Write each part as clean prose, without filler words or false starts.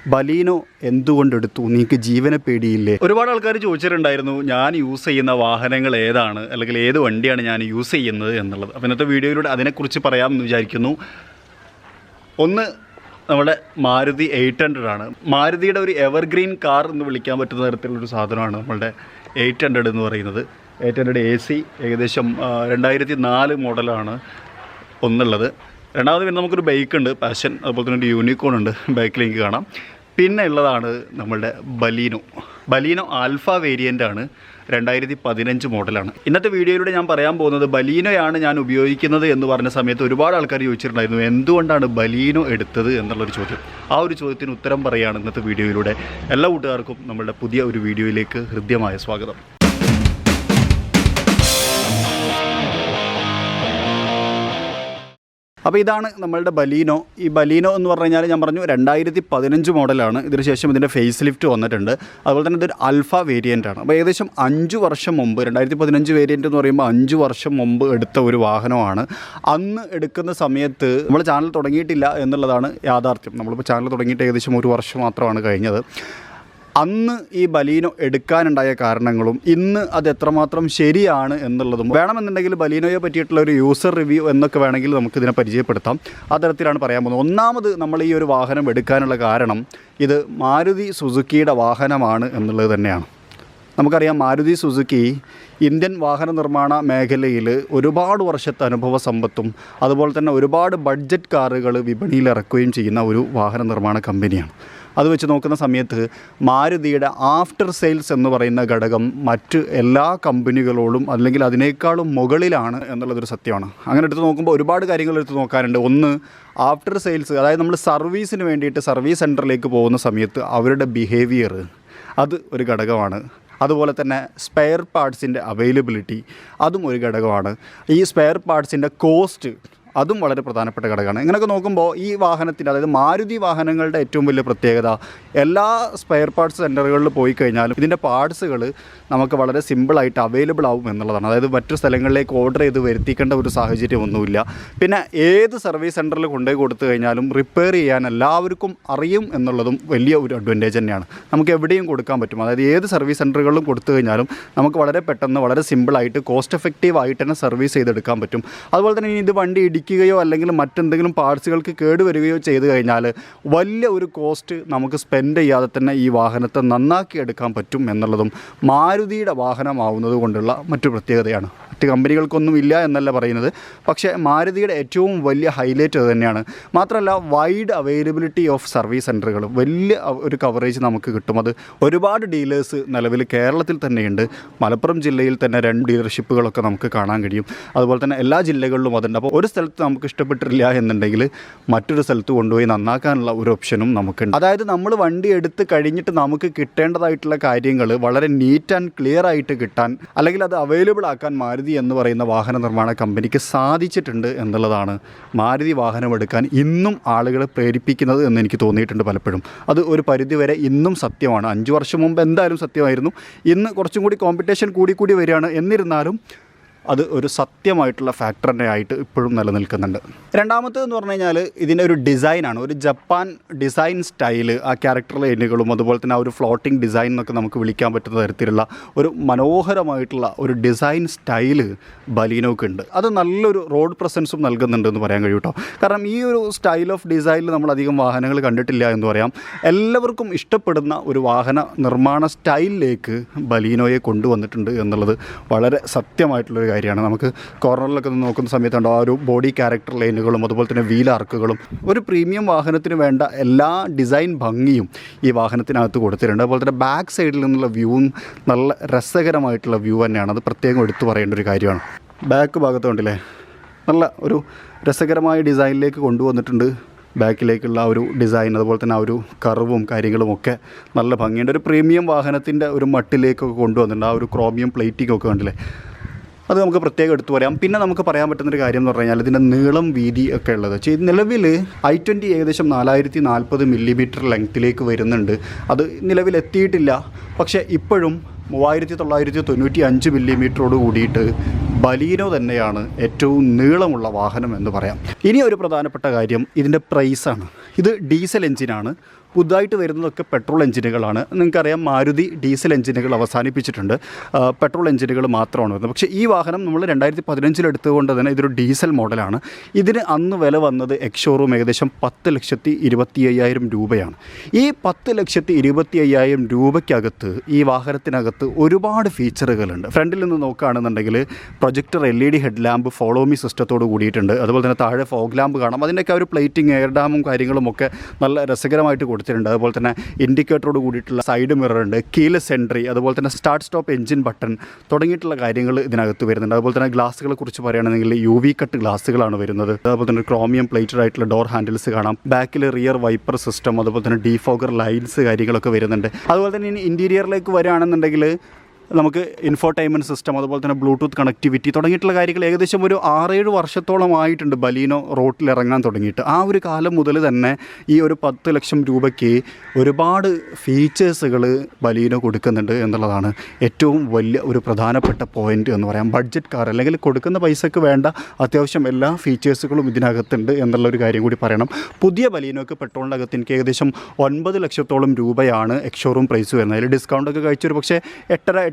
ബലീനോ എന്തുകൊണ്ടെടുത്തു, നിങ്ങൾക്ക് ജീവനെ പേടിയില്ലേ? ഒരുപാട് ആൾക്കാർ ചോദിച്ചിട്ടുണ്ടായിരുന്നു ഞാൻ യൂസ് ചെയ്യുന്ന വാഹനങ്ങൾ ഏതാണ്, അല്ലെങ്കിൽ ഏത് വണ്ടിയാണ് ഞാൻ യൂസ് ചെയ്യുന്നത് എന്നുള്ളത്. അപ്പോൾ ഇന്നത്തെ വീഡിയോയിലൂടെ അതിനെക്കുറിച്ച് പറയാമെന്ന് വിചാരിക്കുന്നു. ഒന്ന് നമ്മുടെ മാരുതി 800 ആണ്. മാരുതിയുടെ ഒരു എവർഗ്രീൻ കാർ എന്ന് വിളിക്കാൻ പറ്റുന്ന തരത്തിലുള്ളൊരു സാധനമാണ് നമ്മളുടെ 800 എന്ന് പറയുന്നത്. 800 AC ഏകദേശം 2004 മോഡലാണ് ഒന്നുള്ളത്. രണ്ടാമത് പിന്നെ നമുക്കൊരു ബൈക്ക് ഉണ്ട്, പാഷൻ, അതുപോലെ തന്നെ ഒരു യൂണിക്കോൺ ഉണ്ട്, ബൈക്കിലേക്ക് കാണാം. പിന്നെ ഉള്ളതാണ് നമ്മളുടെ ബലീനോ ആൽഫ വേരിയൻ്റ് ആണ്, 2015 മോഡലാണ്. ഇന്നത്തെ വീഡിയോയിലൂടെ ഞാൻ പറയാൻ പോകുന്നത് ബലീനോയാണ് ഞാൻ ഉപയോഗിക്കുന്നത് എന്ന് പറഞ്ഞ സമയത്ത് ഒരുപാട് ആൾക്കാർ ചോദിച്ചിട്ടുണ്ടായിരുന്നു എന്തുകൊണ്ടാണ് ബലീനോ എടുത്തത് എന്നുള്ളൊരു ചോദ്യം. ആ ഒരു ചോദ്യത്തിന് ഉത്തരം പറയുകയാണ് ഇന്നത്തെ വീഡിയോയിലൂടെ. എല്ലാ കൂട്ടുകാർക്കും നമ്മളുടെ പുതിയ ഒരു വീഡിയോയിലേക്ക് ഹൃദ്യമായ സ്വാഗതം. അപ്പോൾ ഇതാണ് നമ്മളുടെ ബലീനോ. ഈ ബലീനോ എന്ന് പറഞ്ഞു കഴിഞ്ഞാൽ ഞാൻ പറഞ്ഞു 2015 മോഡലാണ്. ഇതിന് ശേഷം ഇതിൻ്റെ ഫേസ് ലിഫ്റ്റ് വന്നിട്ടുണ്ട്. അതുപോലെ തന്നെ ഇതൊരു ആൽഫ വേരിയൻ്റ് ആണ്. അപ്പോൾ ഏകദേശം 5 വർഷം മുമ്പ്, 2015 വേരിയൻ്റ് എന്ന് പറയുമ്പോൾ 5 വർഷം മുമ്പ് എടുത്ത ഒരു വാഹനമാണ്. അന്ന് എടുക്കുന്ന സമയത്ത് നമ്മൾ ചാനൽ തുടങ്ങിയിട്ടില്ല എന്നുള്ളതാണ് യാഥാർത്ഥ്യം. നമ്മളിപ്പോൾ ചാനൽ തുടങ്ങിയിട്ട് ഏകദേശം 1 വർഷം മാത്രമാണ് കഴിഞ്ഞത്. അന്ന് ഈ ബലീനോ എടുക്കാനുണ്ടായ കാരണങ്ങളും ഇന്ന് അത് എത്രമാത്രം ശരിയാണ് എന്നുള്ളതും വേണമെന്നുണ്ടെങ്കിൽ ബലീനോയെ പറ്റിയിട്ടുള്ള ഒരു യൂസർ റിവ്യൂ എന്നൊക്കെ വേണമെങ്കിൽ നമുക്കിതിനെ പരിചയപ്പെടുത്താം. ആ തരത്തിലാണ് പറയാൻ പോകുന്നത്. ഒന്നാമത് നമ്മൾ ഈ ഒരു വാഹനം എടുക്കാനുള്ള കാരണം ഇത് മാരുതി സുസുക്കിയുടെ വാഹനമാണ് എന്നുള്ളത് തന്നെയാണ്. നമുക്കറിയാം മാരുതി സുസുക്കി ഇന്ത്യൻ വാഹന നിർമ്മാണ മേഖലയിൽ ഒരുപാട് വർഷത്തെ അനുഭവ സമ്പത്തും അതുപോലെ തന്നെ ഒരുപാട് ബഡ്ജറ്റ് കാറുകൾ വിപണിയിൽ ഇറക്കുകയും ചെയ്യുന്ന ഒരു വാഹന നിർമ്മാണ കമ്പനിയാണ്. അത് വെച്ച് നോക്കുന്ന സമയത്ത് മാരുതിയുടെ ആഫ്റ്റർ സെയിൽസ് എന്ന് പറയുന്ന ഘടകം മറ്റ് എല്ലാ കമ്പനികളോടും അല്ലെങ്കിൽ അതിനേക്കാളും മുകളിലാണ് എന്നുള്ളതൊരു സത്യമാണ്. അങ്ങനെ എടുത്ത് നോക്കുമ്പോൾ ഒരുപാട് കാര്യങ്ങൾ എടുത്ത് നോക്കാറുണ്ട്. ഒന്ന്, ആഫ്റ്റർ സെയിൽസ്, അതായത് നമ്മൾ സർവീസിന് വേണ്ടിയിട്ട് സർവീസ് സെൻറ്ററിലേക്ക് പോകുന്ന സമയത്ത് അവരുടെ ബിഹേവിയർ, അത് ഒരു ഘടകമാണ്. അതുപോലെ തന്നെ സ്പെയർ പാർട്സിൻ്റെ അവൈലബിലിറ്റി, അതും ഒരു ഘടകമാണ്. ഈ സ്പെയർ പാർട്സിൻ്റെ കോസ്റ്റ്, അതും വളരെ പ്രധാനപ്പെട്ട ഘടകമാണ്. ഇങ്ങനെയൊക്കെ നോക്കുമ്പോൾ ഈ വാഹനത്തിൻ്റെ, അതായത് മാരുതി വാഹനങ്ങളുടെ ഏറ്റവും വലിയ പ്രത്യേകത എല്ലാ സ്പെയർ പാർട്സ് സെൻറ്ററുകളിൽ പോയി കഴിഞ്ഞാലും ഇതിൻ്റെ പാർട്സുകൾ നമുക്ക് വളരെ സിമ്പിളായിട്ട് അവൈലബിൾ ആവും എന്നുള്ളതാണ്. അതായത് മറ്റു സ്ഥലങ്ങളിലേക്ക് ഓർഡർ ചെയ്ത് വരുത്തിക്കേണ്ട ഒരു സാഹചര്യമൊന്നുമില്ല. പിന്നെ ഏത് സർവീസ് സെൻറ്ററിൽ കൊണ്ടുപോയി കൊടുത്തു കഴിഞ്ഞാലും റിപ്പയർ ചെയ്യാൻ എല്ലാവർക്കും അറിയും എന്നുള്ളതും വലിയ ഒരു അഡ്വാൻറ്റേജ് തന്നെയാണ്. നമുക്ക് എവിടെയും കൊടുക്കാൻ പറ്റും. അതായത് ഏത് സർവീസ് സെൻറ്ററുകളിലും കൊടുത്തു കഴിഞ്ഞാലും നമുക്ക് വളരെ പെട്ടെന്ന് വളരെ സിമ്പിളായിട്ട് കോസ്റ്റ് എഫക്റ്റീവായിട്ട് തന്നെ സർവീസ് ചെയ്തെടുക്കാൻ പറ്റും. അതുപോലെ തന്നെ ഇത് വണ്ടി ഇടിക്കുകയോ അല്ലെങ്കിൽ മറ്റെന്തെങ്കിലും പാർട്സുകൾക്ക് കേടുവരികയോ ചെയ്തു കഴിഞ്ഞാൽ വലിയ ഒരു കോസ്റ്റ് നമുക്ക് സ്പെൻഡ് ചെയ്യാതെ തന്നെ ഈ വാഹനത്തെ നന്നാക്കി എടുക്കാൻ പറ്റും എന്നുള്ളതും മാരുതിയുടെ വാഹനമാവുന്നത് കൊണ്ടുള്ള മറ്റു പ്രത്യേകതയാണ്. മറ്റ് കമ്പനികൾക്കൊന്നും ഇല്ല എന്നല്ല പറയുന്നത്, പക്ഷേ മാരുതിയുടെ ഏറ്റവും വലിയ ഹൈലൈറ്റ് അത് തന്നെയാണ്. മാത്രമല്ല വൈഡ് അവൈലബിലിറ്റി ഓഫ് സർവീസ് സെൻറ്ററുകൾ, വലിയ ഒരു കവറേജ് നമുക്ക് കിട്ടും. അത് ഒരുപാട് ഡീലേഴ്സ് നിലവിൽ കേരളത്തിൽ തന്നെയുണ്ട്. മലപ്പുറം ജില്ലയിൽ തന്നെ 2 ഡീലർഷിപ്പുകളൊക്കെ നമുക്ക് കാണാൻ കഴിയും. അതുപോലെ തന്നെ എല്ലാ ജില്ലകളിലും അതുണ്ട്. അപ്പോൾ ഒരു സ്ഥലത്ത് നമുക്ക് ഇഷ്ടപ്പെട്ടിട്ടില്ല എന്നുണ്ടെങ്കിൽ മറ്റൊരു സ്ഥലത്ത് കൊണ്ടുപോയി നന്നാക്കാനുള്ള ഒരു ഓപ്ഷനും നമുക്കുണ്ട്. അതായത് നമ്മൾ വണ്ടി എടുത്ത് കഴിഞ്ഞിട്ട് നമുക്ക് കിട്ടേണ്ടതായിട്ടുള്ള കാര്യങ്ങൾ വളരെ നീറ്റ് ആൻഡ് ക്ലിയർ ആയിട്ട് കിട്ടാൻ, അല്ലെങ്കിൽ അത് അവൈലബിൾ ആക്കാൻ മാരുതി എന്ന് പറയുന്ന വാഹന നിർമ്മാണ കമ്പനിക്ക് സാധിച്ചിട്ടുണ്ട് എന്നുള്ളതാണ് മാരുതി വാഹനം എടുക്കാൻ ഇന്നും ആളുകളെ പ്രേരിപ്പിക്കുന്നത് എന്ന് എനിക്ക് തോന്നിയിട്ടുണ്ട് പലപ്പോഴും. അത് ഒരു പരിധിവരെ ഇന്നും സത്യമാണ്. 5 വർഷം മുമ്പ് എന്തായാലും സത്യമായിരുന്നു. ഇന്ന് കുറച്ചും കൂടി കോമ്പറ്റീഷൻ കൂടി വരികയാണ്. എന്നിരുന്നാലും അത് ഒരു സത്യമായിട്ടുള്ള ഫാക്ടർ തന്നെ ആയിട്ട് ഇപ്പോഴും നിലനിൽക്കുന്നുണ്ട്. രണ്ടാമത്തേതെന്ന് പറഞ്ഞു കഴിഞ്ഞാൽ ഇതിൻ്റെ ഒരു ഡിസൈനാണ്. ഒരു ജപ്പാൻ ഡിസൈൻ സ്റ്റൈല്, ആ ക്യാരക്ടർ ലൈനുകളും അതുപോലെ തന്നെ ആ ഒരു ഫ്ലോട്ടിംഗ് ഡിസൈൻ എന്നൊക്കെ നമുക്ക് വിളിക്കാൻ പറ്റുന്ന തരത്തിലുള്ള ഒരു മനോഹരമായിട്ടുള്ള ഒരു ഡിസൈൻ സ്റ്റൈല് ബലീനോക്ക് ഉണ്ട്. അത് നല്ലൊരു റോഡ് പ്രസൻസും നൽകുന്നുണ്ട് എന്ന് പറയാൻ കഴിയും കേട്ടോ. കാരണം ഈ ഒരു സ്റ്റൈൽ ഓഫ് ഡിസൈനിൽ നമ്മളധികം വാഹനങ്ങൾ കണ്ടിട്ടില്ല എന്ന് പറയാം. എല്ലാവർക്കും ഇഷ്ടപ്പെടുന്ന ഒരു വാഹന നിർമ്മാണ സ്റ്റൈലിലേക്ക് ബലീനോയെ കൊണ്ടുവന്നിട്ടുണ്ട് എന്നുള്ളത് വളരെ സത്യമായിട്ടുള്ളൊരു കാര്യമാണ്. നമുക്ക് കോർണറിലൊക്കെ നോക്കുന്ന സമയത്തുണ്ടോ ആ ഒരു ബോഡി ക്യാരക്ടർ ലൈനുകളും അതുപോലെ തന്നെ വീൽ ആർക്കുകളും, ഒരു പ്രീമിയം വാഹനത്തിന് വേണ്ട എല്ലാ ഡിസൈൻ ഭംഗിയും ഈ വാഹനത്തിനകത്ത് കൊടുത്തിട്ടുണ്ട്. അതുപോലെ തന്നെ ബാക്ക് സൈഡിൽ നിന്നുള്ള വ്യൂവും നല്ല രസകരമായിട്ടുള്ള വ്യൂ തന്നെയാണ്. അത് പ്രത്യേകം എടുത്തു പറയേണ്ട ഒരു കാര്യമാണ്. ബാക്ക് ഭാഗത്തുണ്ടല്ലേ നല്ല ഒരു രസകരമായ ഡിസൈനിലേക്ക് കൊണ്ടുവന്നിട്ടുണ്ട്. ബാക്കിലേക്കുള്ള ആ ഒരു ഡിസൈൻ, അതുപോലെ തന്നെ ആ ഒരു കർവും കാര്യങ്ങളുമൊക്കെ നല്ല ഭംഗിയുണ്ട്. ഒരു പ്രീമിയം വാഹനത്തിൻ്റെ ഒരു മട്ടിലേക്കൊക്കെ കൊണ്ടുവന്നിട്ടുണ്ട്. ആ ഒരു ക്രോമിയം പ്ലേറ്റിംഗ് ഒക്കെ കണ്ടില്ലേ, അത് നമുക്ക് പ്രത്യേകം എടുത്തു പറയാം. പിന്നെ നമുക്ക് പറയാൻ പറ്റുന്നൊരു കാര്യം എന്ന് പറഞ്ഞു കഴിഞ്ഞാൽ ഇതിൻ്റെ നീളം വീതി ഒക്കെ ഉള്ളത്. നിലവിൽ i20 ഏകദേശം 4040 മില്ലിമീറ്റർ ലെങ്ത്തിലേക്ക് വരുന്നുണ്ട്. അത് നിലവിലെത്തിയിട്ടില്ല. പക്ഷേ ഇപ്പോഴും 3995 മില്ലിമീറ്ററോട് കൂടിയിട്ട് ബലീനോ തന്നെയാണ് ഏറ്റവും നീളമുള്ള വാഹനം എന്ന് പറയാം. ഇനി ഒരു പ്രധാനപ്പെട്ട കാര്യം ഇതിൻ്റെ പ്രൈസാണ്. ഇത് ഡീസൽ എഞ്ചിനാണ്. പുതുതായിട്ട് വരുന്നതൊക്കെ പെട്രോൾ എഞ്ചിനുകളാണ്. നിങ്ങൾക്കറിയാം മാരുതി ഡീസൽ എഞ്ചിനുകൾ അവസാനിപ്പിച്ചിട്ടുണ്ട്, പെട്രോൾ എഞ്ചിനുകൾ മാത്രമാണ് വരുന്നത്. പക്ഷേ ഈ വാഹനം നമ്മൾ 2015 എടുത്തുകൊണ്ട് തന്നെ ഇതൊരു ഡീസൽ മോഡലാണ്. ഇതിന് അന്ന് വില വന്നത് എക്സ് ഷോറൂം ഏകദേശം 10,25,000 രൂപയാണ്. ഈ 10,25,000 രൂപയ്ക്കകത്ത് ഈ വാഹനത്തിനകത്ത് ഒരുപാട് ഫീച്ചറുകളുണ്ട്. ഫ്രണ്ടിൽ നിന്ന് നോക്കുകയാണെന്നുണ്ടെങ്കിൽ projector LED head lamp follow me സിസ്റ്റത്തോട് കൂടിയിട്ടുണ്ട്. അതുപോലെ തന്നെ താഴെ ഫോഗ് ലാമ്പ് കാണാം. അതിൻ്റെയൊക്കെ ഒരു പ്ലേറ്റിംഗ് എയർ ഡാമും കാര്യങ്ങളും ഒക്കെ നല്ല രസകരമായിട്ട് കൊടുത്തിട്ടുണ്ട്. അതുപോലെ തന്നെ ഇൻഡിക്കേറ്ററോട് കൂടിയിട്ടുള്ള സൈഡ് മിറർ ഉണ്ട്, കീലെസ് എൻട്രി, അതുപോലെ തന്നെ സ്റ്റാർട്ട് സ്റ്റോപ്പ് എഞ്ചിൻ ബട്ടൺ തുടങ്ങിയിട്ടുള്ള കാര്യങ്ങൾ ഇതിനകത്ത് വരുന്നുണ്ട്. അതുപോലെ തന്നെ ഗ്ലാസുകളെ കുറിച്ച് പറയുകയാണെങ്കിൽ UV കട്ട് ഗ്ലാസുകളാണ് വരുന്നത്. അതുപോലെ തന്നെ ക്രോമിയം പ്ലേറ്റഡ് ആയിട്ടുള്ള ഡോർ ഹാൻഡിൽസ് കാണാം. ബാക്കിൽ റിയർ വൈപ്പർ സിസ്റ്റം, അതുപോലെ തന്നെ ഡീഫോഗർ ലൈൻസ് കാര്യങ്ങളൊക്കെ വരുന്നുണ്ട്. അതുപോലെ തന്നെ ഇനി ഇൻറ്റീരിയറിലേക്ക് വരികയാണെന്നുണ്ടെങ്കിൽ നമുക്ക് ഇൻഫോടൈൻമെൻറ്റ് സിസ്റ്റം, അതുപോലെ തന്നെ ബ്ലൂടൂത്ത് കണക്ടിവിറ്റി തുടങ്ങിയിട്ടുള്ള കാര്യങ്ങൾ ഏകദേശം ഒരു 6-7 വർഷത്തോളമായിട്ടുണ്ട് ബലീനോ റോട്ടിലിറങ്ങാൻ തുടങ്ങിയിട്ട്. ആ ഒരു കാലം മുതൽ തന്നെ ഈ ഒരു 10 ലക്ഷം രൂപയ്ക്ക് ഒരുപാട് ഫീച്ചേഴ്സുകൾ ബലീനോ കൊടുക്കുന്നുണ്ട് എന്നുള്ളതാണ് ഏറ്റവും വലിയ ഒരു പ്രധാനപ്പെട്ട പോയിൻ്റ് എന്ന് പറയാം. ബഡ്ജറ്റ് കാർ അല്ലെങ്കിൽ കൊടുക്കുന്ന പൈസക്ക് വേണ്ട അത്യാവശ്യം എല്ലാ ഫീച്ചേഴ്സുകളും ഇതിനകത്തുണ്ട് എന്നുള്ളൊരു കാര്യം കൂടി പറയണം. പുതിയ ബലീനോക്ക് പെട്രോളിനകത്ത് എനിക്ക് ഏകദേശം 9 ലക്ഷത്തോളം രൂപയാണ് എക്സ് ഷോറൂം പ്രൈസ് വരുന്നത്. അതിൽ ഡിസ്കൗണ്ടൊക്കെ കഴിച്ചൊരു പക്ഷേ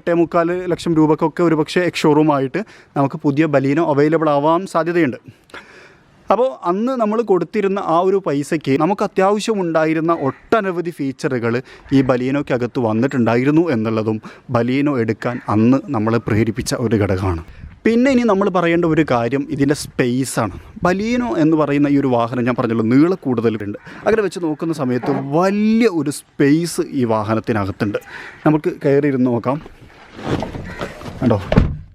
8.5 ലക്ഷം രൂപക്കൊക്കെ ഒരു പക്ഷേ എക്സ് ഷോറൂമായിട്ട് നമുക്ക് പുതിയ ബലീനോ അവൈലബിൾ ആവാൻ സാധ്യതയുണ്ട്. അപ്പോൾ അന്ന് നമ്മൾ കൊടുത്തിരുന്ന ആ ഒരു പൈസയ്ക്ക് നമുക്ക് അത്യാവശ്യം ഉണ്ടായിരുന്ന ഒട്ടനവധി ഫീച്ചറുകൾ ഈ ബലീനോയ്ക്കകത്ത് വന്നിട്ടുണ്ടായിരുന്നു എന്നുള്ളതും ബലീനോ എടുക്കാൻ അന്ന് നമ്മളെ പ്രേരിപ്പിച്ച ഒരു ഘടകമാണ്. പിന്നെ ഇനി നമ്മൾ പറയേണ്ട ഒരു കാര്യം ഇതിൻ്റെ സ്പേസാണ്. ബലീനോ എന്ന് പറയുന്ന ഈ ഒരു വാഹനം ഞാൻ പറഞ്ഞല്ലോ നീള കൂടുതലുണ്ട്. അങ്ങനെ വെച്ച് നോക്കുന്ന സമയത്ത് വലിയ ഒരു സ്പേസ് ഈ വാഹനത്തിനകത്തുണ്ട്. നമുക്ക് കയറിയിരുന്ന് നോക്കാം. കണ്ടോ,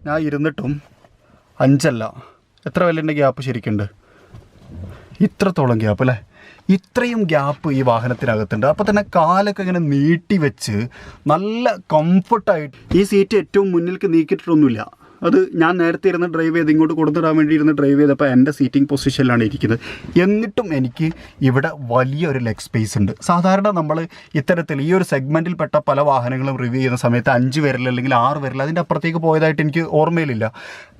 ഞാൻ ഇരുന്നിട്ടും 5 അല്ല, എത്ര വലിയ ഗ്യാപ്പ് ശരിക്കുണ്ട്, ഇത്രത്തോളം ഗ്യാപ്പ് അല്ലേ, ഇത്രയും ഗ്യാപ്പ് ഈ വാഹനത്തിനകത്തുണ്ട്. അപ്പോൾ തന്നെ കാലൊക്കെ ഇങ്ങനെ നീട്ടി വെച്ച് നല്ല കംഫർട്ടായിട്ട് ഈ സീറ്റ് ഏറ്റവും മുന്നിലേക്ക് നീക്കിയിട്ടൊന്നുമില്ല. അത് ഞാൻ നേരത്തെ ഇരുന്ന് ഡ്രൈവ് ചെയ്ത് ഇങ്ങോട്ട് കൊടുത്തിടാൻ വേണ്ടി ഇരുന്ന് ഡ്രൈവ് ചെയ്തപ്പോൾ എൻ്റെ സീറ്റിംഗ് പൊസിഷനിലാണ് ഇരിക്കുന്നത്. എന്നിട്ടും എനിക്ക് ഇവിടെ വലിയൊരു ലെഗ് സ്പേസ് ഉണ്ട്. സാധാരണ നമ്മൾ ഇത്തരത്തിൽ ഈ ഒരു സെഗ്മെൻറ്റിൽപ്പെട്ട പല വാഹനങ്ങളും റിവ്യൂ ചെയ്യുന്ന സമയത്ത് 5 വിരൽ അല്ലെങ്കിൽ 6 വിരൽ അതിൻ്റെ അപ്പുറത്തേക്ക് പോയതായിട്ട് എനിക്ക് ഓർമ്മയിലില്ല.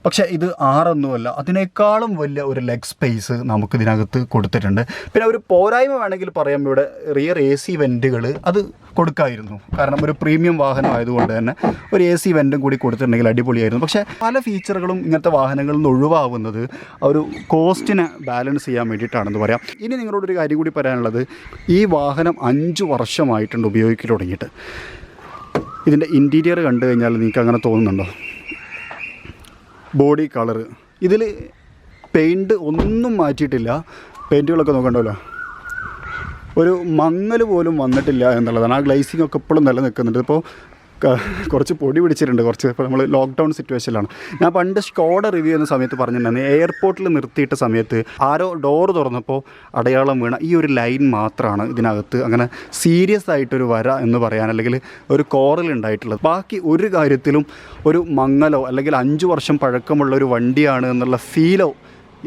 പക്ഷേ ഇത് 6 ഒന്നുമല്ല, അതിനേക്കാളും വലിയ ഒരു ലെഗ് സ്പേസ് നമുക്കിതിനകത്ത് കൊടുത്തിട്ടുണ്ട്. പിന്നെ ഒരു പോരായ്മ വേണമെങ്കിൽ പറയാം, ഇവിടെ റിയർ AC വെൻറ്റുകൾ അത് കൊടുക്കായിരുന്നു. കാരണം ഒരു പ്രീമിയം വാഹനം ആയതുകൊണ്ട് തന്നെ ഒരു AC വെൻറ്റും കൂടി കൊടുത്തിട്ടുണ്ടെങ്കിൽ അടിപൊളിയായിരുന്നു. പക്ഷേ പല ഫീച്ചറുകളും ഇങ്ങനത്തെ വാഹനങ്ങളിൽ നിന്ന് ഒഴിവാകുന്നത് ഒരു കോസ്റ്റിനെ ബാലൻസ് ചെയ്യാൻ വേണ്ടിയിട്ടാണെന്ന് പറയാം. ഇനി നിങ്ങളോടൊരു കാര്യം കൂടി പറയാനുള്ളത്, ഈ വാഹനം 5 വർഷമായിട്ടുണ്ട് ഉപയോഗിക്കൽ തുടങ്ങിയിട്ട്. ഇതിൻ്റെ ഇൻറ്റീരിയർ കണ്ടു കഴിഞ്ഞാൽ നിങ്ങൾക്ക് അങ്ങനെ തോന്നുന്നുണ്ടോ? ബോഡി കളറ് ഇതിൽ പെയിൻറ്റ് ഒന്നും മാറ്റിയിട്ടില്ല. പെയിൻറ്റുകളൊക്കെ നോക്കണ്ടല്ലോ, ഒരു മങ്ങൽ പോലും വന്നിട്ടില്ല എന്നുള്ളതാണ്. ആ ഗ്ലേസിംഗ് ഒക്കെ ഇപ്പോഴും നിലനിൽക്കുന്നുണ്ട്. ഇപ്പോൾ കുറച്ച് പൊടി പിടിച്ചിട്ടുണ്ട്. ഇപ്പോൾ നമ്മൾ ലോക്ക്ഡൗൺ സിറ്റുവേഷനിലാണ്. ഞാൻ പണ്ട് സ്കോഡ റിവ്യൂ ചെയ്യുന്ന സമയത്ത് പറഞ്ഞിട്ടുണ്ടായിരുന്നു, എയർപോർട്ടിൽ നിർത്തിയിട്ട സമയത്ത് ആരോ ഡോറ് തുറന്നപ്പോൾ അടയാളം വീണ ഈ ഒരു ലൈൻ മാത്രമാണ് ഇതിനകത്ത് അങ്ങനെ സീരിയസ് ആയിട്ടൊരു വര എന്ന് പറയാൻ അല്ലെങ്കിൽ ഒരു കോറൽ ഉണ്ടായിട്ടുള്ളത്. ബാക്കി ഒരു കാര്യത്തിലും ഒരു മങ്ങലോ അല്ലെങ്കിൽ 5 വർഷം പഴക്കമുള്ള ഒരു വണ്ടിയാണ് എന്നുള്ള ഫീലോ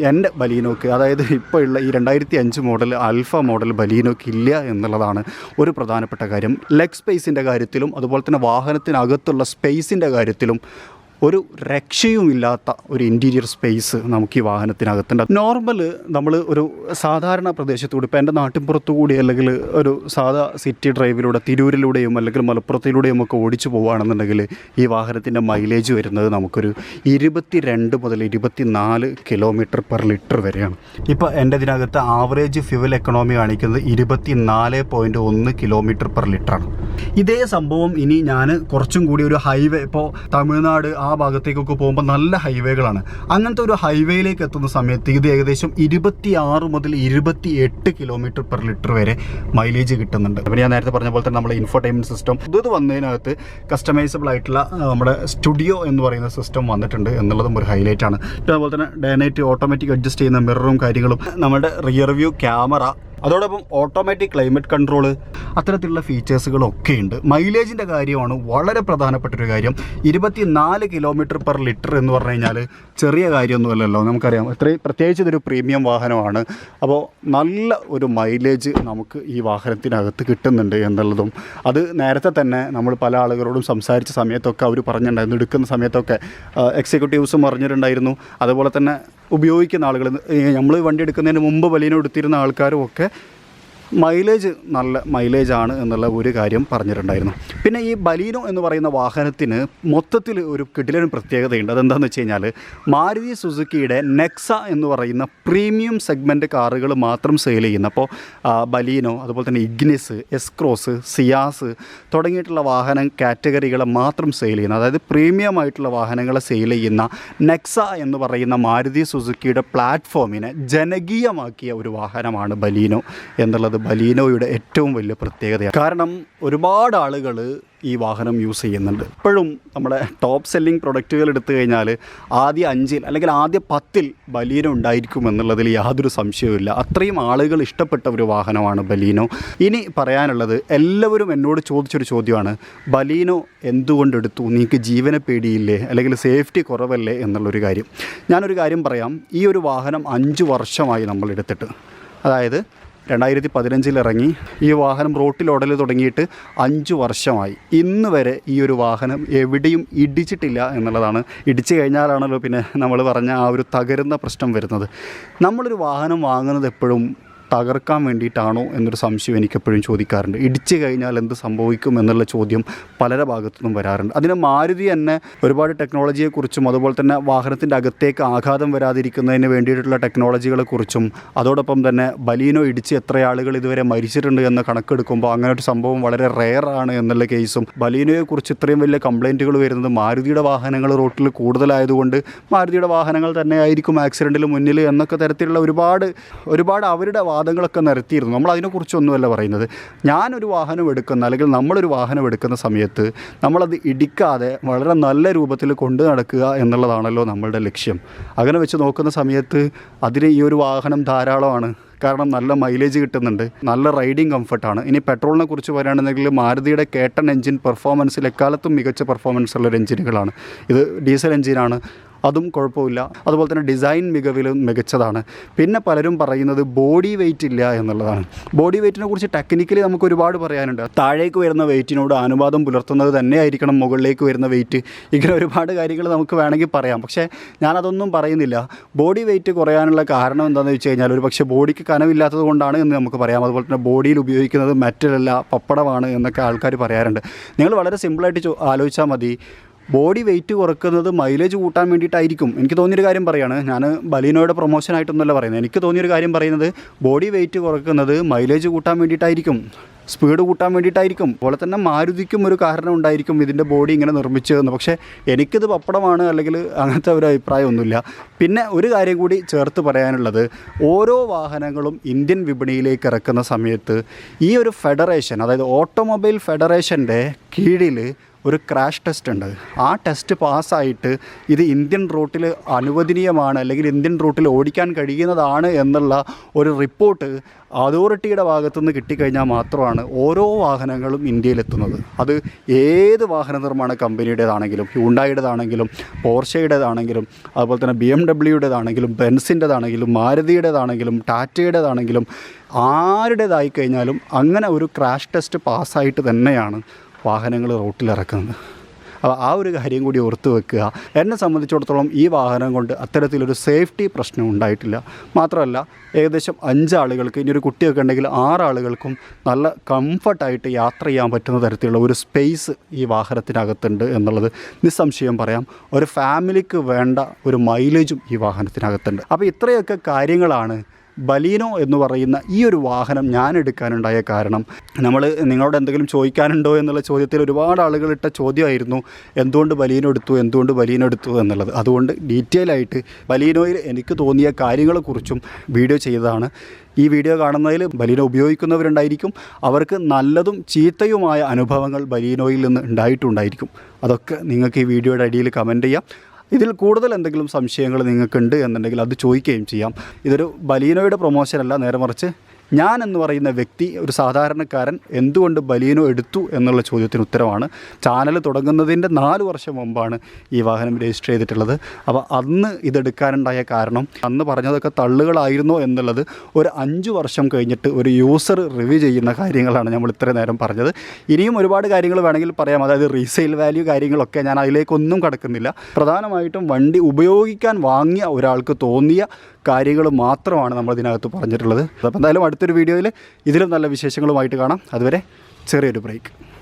എൻ്റെ ബലീനോക്ക്, അതായത് ഇപ്പോൾ ഉള്ള ഈ 2005 മോഡൽ ആൽഫ മോഡൽ ബലീനോക്ക് ഇല്ല എന്നുള്ളതാണ് ഒരു പ്രധാനപ്പെട്ട കാര്യം. ലെഗ് സ്പേസിൻ്റെ കാര്യത്തിലും അതുപോലെ തന്നെ വാഹനത്തിനകത്തുള്ള സ്പേസിൻ്റെ കാര്യത്തിലും ഒരു രക്ഷയുമില്ലാത്ത ഒരു ഇൻറ്റീരിയർ സ്പേസ് നമുക്ക് ഈ വാഹനത്തിനകത്തുണ്ട്. നോർമൽ നമ്മൾ ഒരു സാധാരണ പ്രദേശത്തുകൂടി, ഇപ്പോൾ എൻ്റെ നാട്ടിൻപുറത്തു കൂടി അല്ലെങ്കിൽ ഒരു സാധാ സിറ്റി ഡ്രൈവിലൂടെ തിരൂരിലൂടെയും അല്ലെങ്കിൽ മലപ്പുറത്തിലൂടെയും ഒക്കെ ഓടിച്ചു പോവുകയാണെന്നുണ്ടെങ്കിൽ ഈ വാഹനത്തിൻ്റെ മൈലേജ് വരുന്നത് നമുക്കൊരു 22 മുതൽ 24 km/ലിറ്റർ വരെയാണ്. ഇപ്പോൾ എൻ്റെ ഇതിനകത്ത് ആവറേജ് ഫ്യൂവൽ എക്കണോമി കാണിക്കുന്നത് 24.1 km/ലിറ്ററാണ്. ഇതേ സംഭവം ഇനി ഞാൻ കുറച്ചും കൂടി ഒരു ഹൈവേ, ഇപ്പോൾ തമിഴ്നാട് ആ ഭാഗത്തേക്കൊക്കെ പോകുമ്പോൾ നല്ല ഹൈവേകളാണ്, അങ്ങനത്തെ ഒരു ഹൈവേയിലേക്ക് എത്തുന്ന സമയത്ത് ഇത് ഏകദേശം 26 മുതൽ 28 km/ലിറ്റർ വരെ മൈലേജ് കിട്ടുന്നുണ്ട്. അപ്പോൾ ഞാൻ നേരത്തെ പറഞ്ഞ പോലെ തന്നെ നമ്മുടെ ഇൻഫോടൈൻമെൻറ്റ് സിസ്റ്റം ഇത് വന്നതിനകത്ത് കസ്റ്റമൈസബിൾ ആയിട്ടുള്ള നമ്മുടെ സ്റ്റുഡിയോ എന്ന് പറയുന്ന സിസ്റ്റം വന്നിട്ടുണ്ട് എന്നുള്ളതും ഒരു ഹൈലൈറ്റ് ആണ്. അതുപോലെ തന്നെ ഡേ നൈറ്റ് ഓട്ടോമാറ്റിക് അഡ്ജസ്റ്റ് ചെയ്യുന്ന മിററും കാര്യങ്ങളും, നമ്മുടെ റിയർ വ്യൂ ക്യാമറ, അതോടൊപ്പം ഓട്ടോമാറ്റിക് ക്ലൈമറ്റ് കൺട്രോൾ, അത്തരത്തിലുള്ള ഫീച്ചേഴ്സുകളൊക്കെ ഉണ്ട്. മൈലേജിൻ്റെ കാര്യമാണ് വളരെ പ്രധാനപ്പെട്ടൊരു കാര്യം. 24 km/ലിറ്റർ എന്ന് പറഞ്ഞു കഴിഞ്ഞാൽ ചെറിയ കാര്യമൊന്നുമല്ലല്ലോ, നമുക്കറിയാം. പ്രത്യേകിച്ച് ഇതൊരു പ്രീമിയം വാഹനമാണ്. അപ്പോൾ നല്ല ഒരു മൈലേജ് നമുക്ക് ഈ വാഹനത്തിനകത്ത് കിട്ടുന്നുണ്ട് എന്നുള്ളതും, അത് നേരത്തെ തന്നെ നമ്മൾ പല ആളുകളോടും സംസാരിച്ച സമയത്തൊക്കെ അവർ പറഞ്ഞിട്ടുണ്ടായിരുന്നു, എടുക്കുന്ന സമയത്തൊക്കെ എക്സിക്യൂട്ടീവ്സും പറഞ്ഞിട്ടുണ്ടായിരുന്നു. അതുപോലെ തന്നെ ഉപയോഗിക്കുന്ന ആളുകൾ, നമ്മൾ വണ്ടി എടുക്കുന്നതിന് മുമ്പ് ബലീനോ എടുത്തിരുന്ന ആൾക്കാരും ഒക്കെ മൈലേജ് നല്ല മൈലേജാണ് എന്നുള്ള ഒരു കാര്യം പറഞ്ഞിട്ടുണ്ടായിരുന്നു. പിന്നെ ഈ ബലീനോ എന്ന് പറയുന്ന വാഹനത്തിന് മൊത്തത്തിൽ ഒരു കിടിലൻ പ്രത്യേകതയുണ്ട്. അതെന്താണെന്ന് വെച്ച് കഴിഞ്ഞാൽ മാരുതി സുസുക്കിയുടെ നെക്സ എന്ന് പറയുന്ന പ്രീമിയം സെഗ്മെൻറ്റ് കാറുകൾ മാത്രം സെയിൽ ചെയ്യുന്ന, അപ്പോൾ ബലീനോ, അതുപോലെ തന്നെ ഇഗ്നിസ്, എസ് ക്രോസ്, സിയാസ് തുടങ്ങിയിട്ടുള്ള വാഹന കാറ്റഗറികളെ മാത്രം സെയിൽ ചെയ്യുന്ന, അതായത് പ്രീമിയം ആയിട്ടുള്ള വാഹനങ്ങളെ സെയിൽ ചെയ്യുന്ന നെക്സ എന്ന് പറയുന്ന മാരുതി സുസുക്കിയുടെ പ്ലാറ്റ്ഫോമിനെ ജനകീയമാക്കിയ ഒരു വാഹനമാണ് ബലീനോ എന്നുള്ളത് ബലീനോയുടെ ഏറ്റവും വലിയ പ്രത്യേകതയാണ്. കാരണം ഒരുപാട് ആളുകൾ ഈ വാഹനം യൂസ് ചെയ്യുന്നുണ്ട്. ഇപ്പോഴും നമ്മുടെ ടോപ്പ് സെല്ലിംഗ് പ്രൊഡക്റ്റുകൾ എടുത്തു കഴിഞ്ഞാൽ ആദ്യ 5 അല്ലെങ്കിൽ ആദ്യ 10 ബലീനോ ഉണ്ടായിരിക്കും എന്നുള്ളതിൽ യാതൊരു സംശയവുമില്ല. അത്രയും ആളുകൾ ഇഷ്ടപ്പെട്ട ഒരു വാഹനമാണ് ബലീനോ. ഇനി പറയാനുള്ളത്, എല്ലാവരും എന്നോട് ചോദിച്ചൊരു ചോദ്യമാണ്, ബലീനോ എന്തുകൊണ്ടെടുത്തു, നിങ്ങൾക്ക് ജീവനെ പേടിയില്ലേ, അല്ലെങ്കിൽ സേഫ്റ്റി കുറവല്ലേ എന്നുള്ളൊരു കാര്യം. ഞാനൊരു കാര്യം പറയാം, ഈ ഒരു വാഹനം 5 വർഷമായി നമ്മൾ എടുത്തിട്ട്, അതായത് 2015 ഇറങ്ങി ഈ വാഹനം റോട്ടിൽ ഓടൽ തുടങ്ങിയിട്ട് 5 വർഷമായി. ഇന്ന് വരെ ഈ ഒരു വാഹനം എവിടെയും ഇടിച്ചിട്ടില്ല എന്നുള്ളതാണ്. ഇടിച്ചു കഴിഞ്ഞാലാണല്ലോ പിന്നെ നമ്മൾ പറഞ്ഞ ആ ഒരു തകരുന്ന പ്രശ്നം വരുന്നത്. നമ്മളൊരു വാഹനം വാങ്ങുന്നത് എപ്പോഴും തകർക്കാൻ വേണ്ടിയിട്ടാണോ എന്നൊരു സംശയം എനിക്കെപ്പോഴും ചോദിക്കാറുണ്ട്. ഇടിച്ചു കഴിഞ്ഞാൽ എന്ത് സംഭവിക്കും എന്നുള്ള ചോദ്യം പലര ഭാഗത്തു നിന്നും വരാറുണ്ട്. അതിന് മാരുതി തന്നെ ഒരുപാട് ടെക്നോളജിയെക്കുറിച്ചും അതുപോലെ തന്നെ വാഹനത്തിൻ്റെ അകത്തേക്ക് ആഘാതം വരാതിരിക്കുന്നതിന് വേണ്ടിയിട്ടുള്ള ടെക്നോളജികളെക്കുറിച്ചും, അതോടൊപ്പം തന്നെ ബലീനോ ഇടിച്ച് എത്ര ആളുകൾ ഇതുവരെ മരിച്ചിട്ടുണ്ട് എന്ന കണക്കെടുക്കുമ്പോൾ അങ്ങനെ ഒരു സംഭവം വളരെ റെയർ ആണ് എന്നുള്ള കേസും, ബലീനോയെക്കുറിച്ച് ഇത്രയും വലിയ കംപ്ലയിൻറ്റുകൾ വരുന്നത് മാരുതിയുടെ വാഹനങ്ങൾ റോട്ടിൽ കൂടുതലായതുകൊണ്ട് മാരുതിയുടെ വാഹനങ്ങൾ തന്നെ ആയിരിക്കും ആക്സിഡൻറ്റിൽ മുന്നിൽ എന്നൊക്കെ തരത്തിലുള്ള ഒരുപാട് അവരുടെ വാദങ്ങളൊക്കെ നിരത്തിയിരുന്നു. നമ്മൾ അതിനെക്കുറിച്ചൊന്നുമല്ല പറയുന്നത്. ഞാനൊരു വാഹനം എടുക്കുന്ന, അല്ലെങ്കിൽ നമ്മളൊരു വാഹനം എടുക്കുന്ന സമയത്ത് നമ്മളത് ഇടിക്കാതെ വളരെ നല്ല രൂപത്തിൽ കൊണ്ടു നടക്കുക എന്നുള്ളതാണല്ലോ നമ്മളുടെ ലക്ഷ്യം. അങ്ങനെ വെച്ച് നോക്കുന്ന സമയത്ത് അതിന് ഈ ഒരു വാഹനം ധാരാളമാണ്. കാരണം നല്ല മൈലേജ് കിട്ടുന്നുണ്ട്, നല്ല റൈഡിങ് കംഫർട്ടാണ്. ഇനി പെട്രോളിനെ കുറിച്ച് പറയുകയാണെന്നുണ്ടെങ്കിൽ മാരുതിയുടെ കേട്ടൺ എഞ്ചിൻ പെർഫോമൻസിൽ എക്കാലത്തും മികച്ച പെർഫോമൻസ് ഉള്ളൊരു എഞ്ചിനുകളാണ്. ഇത് ഡീസൽ എഞ്ചിനാണ്, അതും കുഴപ്പമില്ല. അതുപോലെ തന്നെ ഡിസൈൻ മികവിലും മികച്ചതാണ്. പിന്നെ പലരും പറയുന്നത് ബോഡി വെയ്റ്റ് ഇല്ല എന്നുള്ളതാണ്. ബോഡി വെയ്റ്റിനെ കുറിച്ച് ടെക്നിക്കലി നമുക്ക് ഒരുപാട് പറയാനുണ്ട്. താഴേക്ക് വരുന്ന വെയ്റ്റിനോട് അനുപാതം പുലർത്തുന്നത് തന്നെ ആയിരിക്കണം മുകളിലേക്ക് വരുന്ന വെയ്റ്റ്. ഇങ്ങനെ ഒരുപാട് കാര്യങ്ങൾ നമുക്ക് വേണമെങ്കിൽ പറയാം. പക്ഷേ ഞാനതൊന്നും പറയുന്നില്ല. ബോഡി വെയ്റ്റ് കുറയാനുള്ള കാരണം എന്താണെന്ന് വെച്ച് കഴിഞ്ഞാൽ ഒരു പക്ഷേ ബോഡിക്ക് കനമില്ലാത്തത് കൊണ്ടാണ് എന്ന് നമുക്ക് പറയാം. അതുപോലെ തന്നെ ബോഡിയിൽ ഉപയോഗിക്കുന്നത് മെറ്റലല്ല, പപ്പടമാണ് എന്നൊക്കെ ആൾക്കാർ പറയാറുണ്ട്. നിങ്ങൾ വളരെ സിമ്പിളായിട്ട് ആലോചിച്ചാൽ മതി. ബോഡി വെയിറ്റ് കുറക്കുന്നത് മൈലേജ് കൂട്ടാൻ വേണ്ടിയിട്ടായിരിക്കും. എനിക്ക് തോന്നിയൊരു കാര്യം പറയുകയാണ്, ഞാൻ ബലീനോയുടെ പ്രൊമോഷനായിട്ടൊന്നുമല്ല പറയുന്നത്. എനിക്ക് തോന്നിയൊരു കാര്യം പറയുന്നത്, ബോഡി വെയിറ്റ് കുറക്കുന്നത് മൈലേജ് കൂട്ടാൻ വേണ്ടിയിട്ടായിരിക്കും, സ്പീഡ് കൂട്ടാൻ വേണ്ടിയിട്ടായിരിക്കും. അതുപോലെ തന്നെ മാരുതിക്കും ഒരു കാരണം ഉണ്ടായിരിക്കും ഇതിൻ്റെ ബോഡി ഇങ്ങനെ നിർമ്മിച്ചതെന്ന്. പക്ഷേ എനിക്കിത് പപ്പടമാണ് അല്ലെങ്കിൽ അങ്ങനത്തെ ഒരു അഭിപ്രായമൊന്നുമില്ല. പിന്നെ ഒരു കാര്യം കൂടി ചേർത്ത് പറയാനുള്ളത്, ഓരോ വാഹനങ്ങളും ഇന്ത്യൻ വിപണിയിലേക്ക് ഇറക്കുന്ന സമയത്ത് ഈ ഒരു ഫെഡറേഷൻ, അതായത് ഓട്ടോമൊബൈൽ ഫെഡറേഷൻ്റെ കീഴിൽ ഒരു ക്രാഷ് ടെസ്റ്റ് ഉണ്ട്. ആ ടെസ്റ്റ് പാസ്സായിട്ട് ഇത് ഇന്ത്യൻ റൂട്ടിൽ അനുവദനീയമാണ് അല്ലെങ്കിൽ ഇന്ത്യൻ റൂട്ടിൽ ഓടിക്കാൻ കഴിയുന്നതാണ് എന്നുള്ള ഒരു റിപ്പോർട്ട് അതോറിറ്റിയുടെ ഭാഗത്തുനിന്ന് കിട്ടിക്കഴിഞ്ഞാൽ മാത്രമാണ് ഓരോ വാഹനങ്ങളും ഇന്ത്യയിലെത്തുന്നത്. അത് ഏത് വാഹന നിർമ്മാണ കമ്പനിയുടേതാണെങ്കിലും, ഹ്യുണ്ടായിയുടേതാണെങ്കിലും, പോർഷയുടേതാണെങ്കിലും, അതുപോലെ തന്നെ BMW-യുടേതാണെങ്കിലും, ബെൻസിൻ്റെതാണെങ്കിലും, മാരുതിയുടേതാണെങ്കിലും, ടാറ്റയുടേതാണെങ്കിലും, ആരുടേതായി കഴിഞ്ഞാലും അങ്ങനെ ഒരു ക്രാഷ് ടെസ്റ്റ് പാസ്സായിട്ട് തന്നെയാണ് വാഹനങ്ങൾ റോട്ടിലിറക്കുന്നത്. അപ്പോൾ ആ ഒരു കാര്യം കൂടി ഓർത്ത് വെക്കുക. എന്നെ സംബന്ധിച്ചിടത്തോളം ഈ വാഹനം കൊണ്ട് അത്തരത്തിലൊരു സേഫ്റ്റി പ്രശ്നം ഉണ്ടായിട്ടില്ല. മാത്രമല്ല ഏകദേശം 5 ആളുകൾക്ക്, ഇനി ഒരു കുട്ടിയൊക്കെ ഉണ്ടെങ്കിൽ 6 ആളുകൾക്കും നല്ല കംഫർട്ടായിട്ട് യാത്ര ചെയ്യാൻ പറ്റുന്ന തരത്തിലുള്ള ഒരു സ്പേസ് ഈ വാഹനത്തിനകത്തുണ്ട് എന്നുള്ളത് നിസ്സംശയം പറയാം. ഒരു ഫാമിലിക്ക് വേണ്ട ഒരു മൈലേജും ഈ വാഹനത്തിനകത്തുണ്ട്. അപ്പോൾ ഇത്രയൊക്കെ കാര്യങ്ങളാണ് ബലീനോ എന്ന് പറയുന്ന ഈ ഒരു വാഹനം ഞാൻ എടുക്കാനുണ്ടായ കാരണം. നിങ്ങളോട് എന്തെങ്കിലും ചോദിക്കാനുണ്ടോ എന്നുള്ള ചോദ്യത്തിൽ ഒരുപാട് ആളുകളിട്ട ചോദ്യമായിരുന്നു, എന്തുകൊണ്ട് ബലീനോ എടുത്തു എന്നുള്ളത്. അതുകൊണ്ട് ഡീറ്റെയിൽ ആയിട്ട് ബലീനോയിൽ എനിക്ക് തോന്നിയ കാര്യങ്ങളെക്കുറിച്ചും വീഡിയോ ചെയ്തതാണ്. ഈ വീഡിയോ കാണുന്നതിൽ ബലീനോ ഉപയോഗിക്കുന്നവരുണ്ടായിരിക്കും. അവർക്ക് നല്ലതും ചീത്തയുമായ അനുഭവങ്ങൾ ബലീനോയിൽ നിന്ന് ഉണ്ടായിട്ടുണ്ടായിരിക്കും. അതൊക്കെ നിങ്ങൾക്ക് ഈ വീഡിയോയുടെ അടിയിൽ കമൻറ്റ് ചെയ്യാം. ഇതിൽ കൂടുതൽ എന്തെങ്കിലും സംശയങ്ങൾ നിങ്ങൾക്കുണ്ട് എന്നുണ്ടെങ്കിൽ അത് ചോദിക്കുകയും ചെയ്യാം. ഇതൊരു ബലീനോയുടെ പ്രൊമോഷനല്ല, നേരെ മറിച്ച് ഞാൻ എന്ന് പറയുന്ന വ്യക്തി, ഒരു സാധാരണക്കാരൻ എന്തുകൊണ്ട് ബലീനോ എടുത്തു എന്നുള്ള ചോദ്യത്തിന് ഉത്തരമാണ്. ചാനൽ തുടങ്ങുന്നതിൻ്റെ 4 വർഷം മുമ്പാണ് ഈ വാഹനം രജിസ്റ്റർ ചെയ്തിട്ടുള്ളത്. അപ്പോൾ അന്ന് ഇതെടുക്കാനുണ്ടായ കാരണം, അന്ന് പറഞ്ഞതൊക്കെ തള്ളുകളായിരുന്നോ എന്നുള്ളത് ഒരു 5 വർഷം കഴിഞ്ഞിട്ട് ഒരു യൂസർ റിവ്യൂ ചെയ്യുന്ന കാര്യങ്ങളാണ് നമ്മൾ ഇത്രയും നേരം പറഞ്ഞത്. ഇനിയും ഒരുപാട് കാര്യങ്ങൾ വേണമെങ്കിൽ പറയാം, അതായത് റീസെയിൽ വാല്യൂ കാര്യങ്ങളൊക്കെ. ഞാൻ അതിലേക്കൊന്നും കടക്കുന്നില്ല. പ്രധാനമായിട്ടും വണ്ടി ഉപയോഗിക്കാൻ വാങ്ങിയ ഒരാൾക്ക് തോന്നിയ കാര്യങ്ങൾ മാത്രമാണ് നമ്മൾ ഇതിനകത്ത് പറഞ്ഞിട്ടുള്ളത്. അപ്പോൾ എന്തായാലും അടുത്തൊരു വീഡിയോയിൽ ഇതിലും നല്ല വിശേഷങ്ങളുമായിട്ട് കാണാം. അതുവരെ ചെറിയൊരു ബ്രേക്ക്.